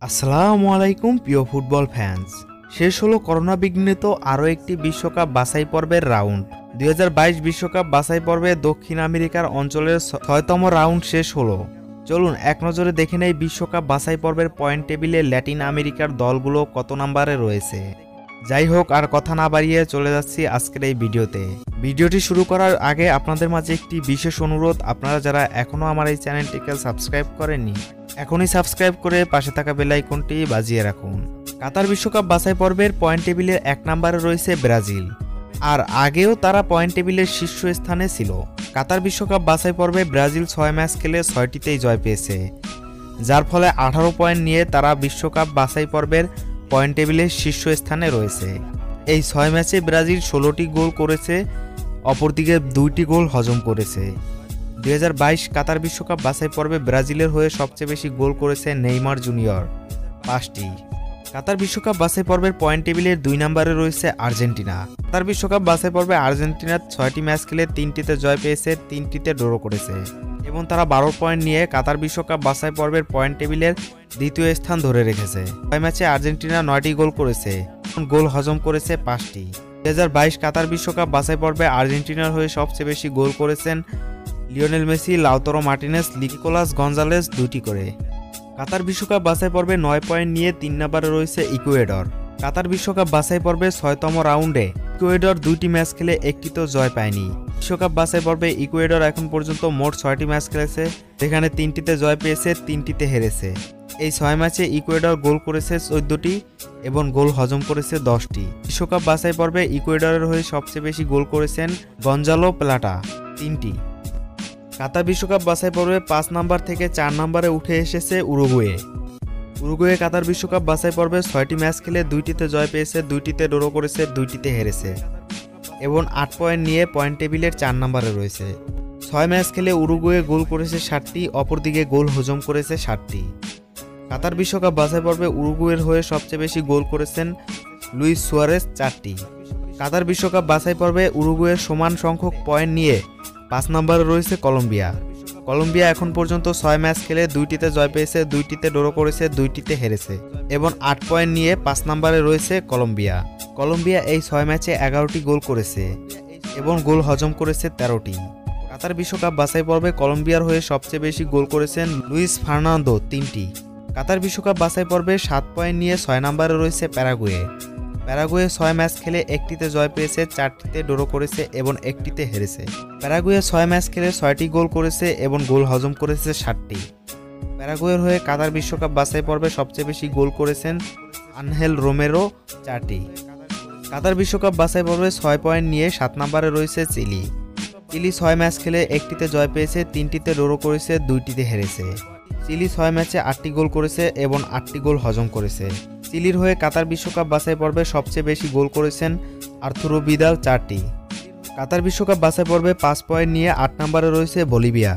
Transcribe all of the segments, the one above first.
আসসালামু আলাইকুম প্রিয় ফুটবল ফ্যান্স। শেষ হলো করোনা বিঘ্নিত আরও একটি বিশ্বকাপ বাছাই পর্বের রাউন্ড। 2022 বিশ্বকাপ বাছাই পর্বে দক্ষিণ আমেরিকার অঞ্চলের 6তম রাউন্ড শেষ হলো। চলুন এক নজরে দেখে নেই বিশ্বকাপ বাছাই পর্বের পয়েন্ট টেবিলে ল্যাটিন আমেরিকার দলগুলো কত নম্বরে রয়েছে। যাই হোক, আর কথা না বাড়িয়ে চলে যাচ্ছি আজকের এই ভিডিওতে। ভিডিওটি শুরু করার আগে আপনাদের মাঝে একটি বিশেষ অনুরোধ, আপনারা যারা এখনও আমার এই চ্যানেলটিকে সাবস্ক্রাইব করেননি এখনই সাবস্ক্রাইব করে পাশে থাকা বেল আইকনটি বাজিয়ে রাখুন। কাতার বিশ্বকাপ বাছাই পর্বের পয়েন্ট টেবিলের 1 নম্বরে রয়েছে ব্রাজিল, আর আগেও তারা পয়েন্ট টেবিলের শীর্ষস্থানে ছিল। কাতার বিশ্বকাপ বাছাই পর্বে ব্রাজিল 6 ম্যাচ খেলে 6টিতেই জয় পেয়েছে, যার ফলে 18 পয়েন্ট নিয়ে তারা বিশ্বকাপ বাছাই পর্বের পয়েন্ট টেবিলের শীর্ষস্থানে রয়েছে। এই 6 ম্যাচে ব্রাজিল 16টি গোল করেছে, অপরদিকে 2টি গোল হজম করেছে। 2022 কাতার বিশ্বকাপ বাছাই পর্বে ব্রাজিলের হয়ে সবচেয়ে বেশি গোল করেছে নেইমার জুনিয়র, 5টি। কাতার বিশ্বকাপ বাছাই পর্বের পয়েন্ট টেবিলের 2 নম্বরে রয়েছে আর্জেন্টিনা। কাতার বিশ্বকাপ বাছাই পর্বে আর্জেন্টিনা 6টি ম্যাচ খেলে 3টিতে জয় পেয়েছে, 3টিতে ড্র করেছে এবং তারা 12 পয়েন্ট নিয়ে কাতার বিশ্বকাপ বাছাই পর্বের পয়েন্ট টেবিলের দ্বিতীয় স্থান ধরে রেখেছে। 6 ম্যাচে আর্জেন্টিনা 9টি গোল করেছে, গোল হজম করেছে 5টি। 2022 কাতার বিশ্বকাপ বাছাই পর্বে আর্জেন্টিনার হয়ে সবচেয়ে বেশি গোল করেছেন Lionel Messi, Lautaro Martinez, Nicolas Gonzalez 2টি করে। কাতার বিশ্বকাপ বাছাই পর্বে 9 পয়েন্ট নিয়ে 3 নম্বরে রয়েছে ইকুয়েডর। কাতার বিশ্বকাপ বাছাই পর্বে 6তম রাউন্ডে ইকুয়েডর 2টি ম্যাচ খেলে একটিতেও জয় পায়নি। বিশ্বকাপ বাছাই পর্বে ইকুয়েডর এখন পর্যন্ত মোট 6টি ম্যাচ খেলেছে, যেখানে 3টিতে জয় পেয়েছে, 3টিতে হেরেছে। এই 6 ম্যাচে ইকুয়েডর গোল করেছে 14টি এবং গোল হজম করেছে 10টি। বিশ্বকাপ বাছাই পর্বে ইকুয়েডরের হয়ে সবচেয়ে বেশি গোল করেছেন গঞ্জালো প্লাটা, 3টি। কাতার বিশ্বকাপ বাছাই পর্বে 5 নম্বর থেকে 4 নম্বরে উঠে এসেছে উরুগুয়ে। উরুগুয়ে কাতার বিশ্বকাপ বাছাই পর্বে 6টি ম্যাচ খেলে 2টিতে জয় পেয়েছে, 2টিতে ড্র করেছে, 2টিতে হেরেছে এবং 8 পয়েন্ট নিয়ে পয়েন্ট টেবিলের 4 নম্বরে রয়েছে। 6 ম্যাচ খেলে উরুগুয়ে গোল করেছে 7টি, অপরদিকে গোল হজম করেছে 7টি। কাতার বিশ্বকাপ বাছাই পর্বে উরুগুয়ের হয়ে সবচেয়ে বেশি গোল করেছেন লুইস সুয়ারেজ, 4টি। কাতার বিশ্বকাপ বাছাই পর্বে উরুগুয়ের সমান সংখ্যক পয়েন্ট নিয়ে 5 নম্বরে রয়েছে কলম্বিয়া। কলম্বিয়া এখন পর্যন্ত 6 ম্যাচ খেলে 2টিতে জয় পেয়েছে, 2টিতে ড্র করেছে, 2টিতে হেরেছে এবং 8 পয়েন্ট নিয়ে 5 নম্বরে রয়েছে কলম্বিয়া। কলম্বিয়া এই 6 ম্যাচে 11টি গোল করেছে এবং গোল হজম করেছে 13টি। কাতার বিশ্বকাপ বাছাই পর্বে কলম্বিয়ার হয়ে সবচেয়ে বেশি গোল করেছেন লুইস ফার্নান্দো, 3টি। কাতার বিশ্বকাপ বাছাই পর্বে 7 পয়েন্ট নিয়ে 6 নম্বরে রয়েছে প্যারাগুয়ে। প্যারাগুয়ে 6 ম্যাচ খেলে 1টিতে জয় পেয়েছে, 4টিতে ড্র করেছে এবং 1টিতে হেরেছে। প্যারাগুয়ে 6 ম্যাচ খেলে 6টি গোল করেছে এবং গোল হজম করেছে 7টি। প্যারাগুয়ের হয়ে কাতার বিশ্বকাপ বাছাই পর্বে সবচেয়ে বেশি গোল করেছেন আনহেল রোমেরো, 4টি। কাতার বিশ্বকাপ বাছাই পর্বে 6 পয়েন্ট নিয়ে 7 নম্বরে রয়েছে চিলি। চিলি 6 ম্যাচ খেলে 1টিতে জয় পেয়েছে, 3টিতে ড্র করেছে, 2টিতে হেরেছে। চিলি 6 ম্যাচে 8টি গোল করেছে এবং 8টি গোল হজম করেছে। চিলির হয়ে কাতার বিশ্বকাপ বাছাই পর্বে সবচেয়ে বেশি গোল করেছেন আর্তুরো ভিদাল, 4টি। কাতার বিশ্বকাপ বাছাই পর্বে 5 পয়েন্ট নিয়ে 8 নম্বরে রয়েছে বলিভিয়া।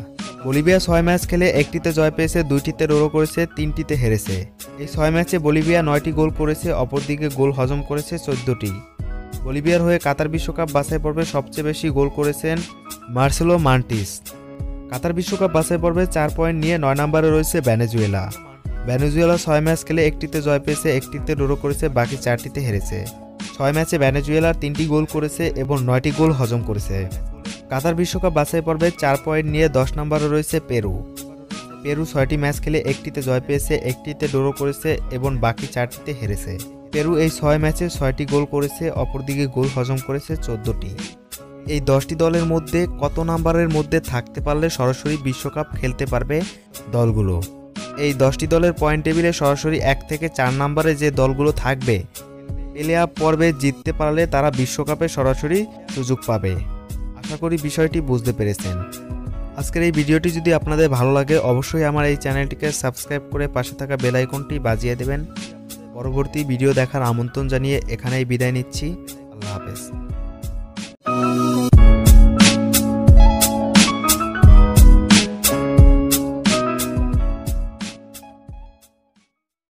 বলিভিয়া 6 ম্যাচ খেলে 1টিতে জয় পেয়েছে, 2টিতে ড্র করেছে, 3টিতে হেরেছে। এই 6 ম্যাচে বলিভিয়া 9টি গোল করেছে, অপরদিকে গোল হজম করেছে 14টি। বলিভিয়ার হয়ে কাতার বিশ্বকাপ বাছাই পর্বে সবচেয়ে বেশি গোল করেছেন মার্সেলো মান্টিস। কাতার বিশ্বকাপ বাছাই পর্বে 4 পয়েন্ট নিয়ে 9 নম্বরে রয়েছে ভেনেজুয়েলা। ভেনেজুয়েলা 6 ম্যাচ খেলে 1টিতে জয় পেয়েছে, 1টিতে ড্র করেছে, বাকি 4টিতে হেরেছে। 6 ম্যাচে ভেনেজুয়েলার 3টি গোল করেছে এবং 9টি গোল হজম করেছে। কাতার বিশ্বকাপ বাছাই পর্বে 4 পয়েন্ট নিয়ে 10 নম্বরে রয়েছে পেরু। পেরু 6টি ম্যাচ খেলে 1টিতে জয় পেয়েছে, 1টিতে ড্র করেছে এবং বাকি 4টিতে হেরেছে। পেরু এই 6 ম্যাচে 6টি গোল করেছে, অপরদিকে গোল হজম করেছে 14টি। এই 10টি দলের মধ্যে কত নম্বরের মধ্যে থাকতে পারলে সরাসরি বিশ্বকাপ খেলতে পারবে দলগুলো? এই 10টি দলের পয়েন্ট টেবিলে সরাসরি 1 থেকে 4 নম্বরে যে দলগুলো থাকবে, প্লে অফ পর্বে জিততে পারলে তারা বিশ্বকাপে সরাসরি সুযোগ পাবে। আশা করি বিষয়টি বুঝতে পেরেছেন। আজকের এই ভিডিওটি যদি আপনাদের ভালো লাগে অবশ্যই আমার এই চ্যানেলটিকে সাবস্ক্রাইব করে পাশে থাকা বেল আইকনটি বাজিয়ে দেবেন। পরবর্তী ভিডিও দেখার আমন্ত্রণ জানিয়ে এখানেই বিদায় নিচ্ছি। আল্লাহ হাফেজ।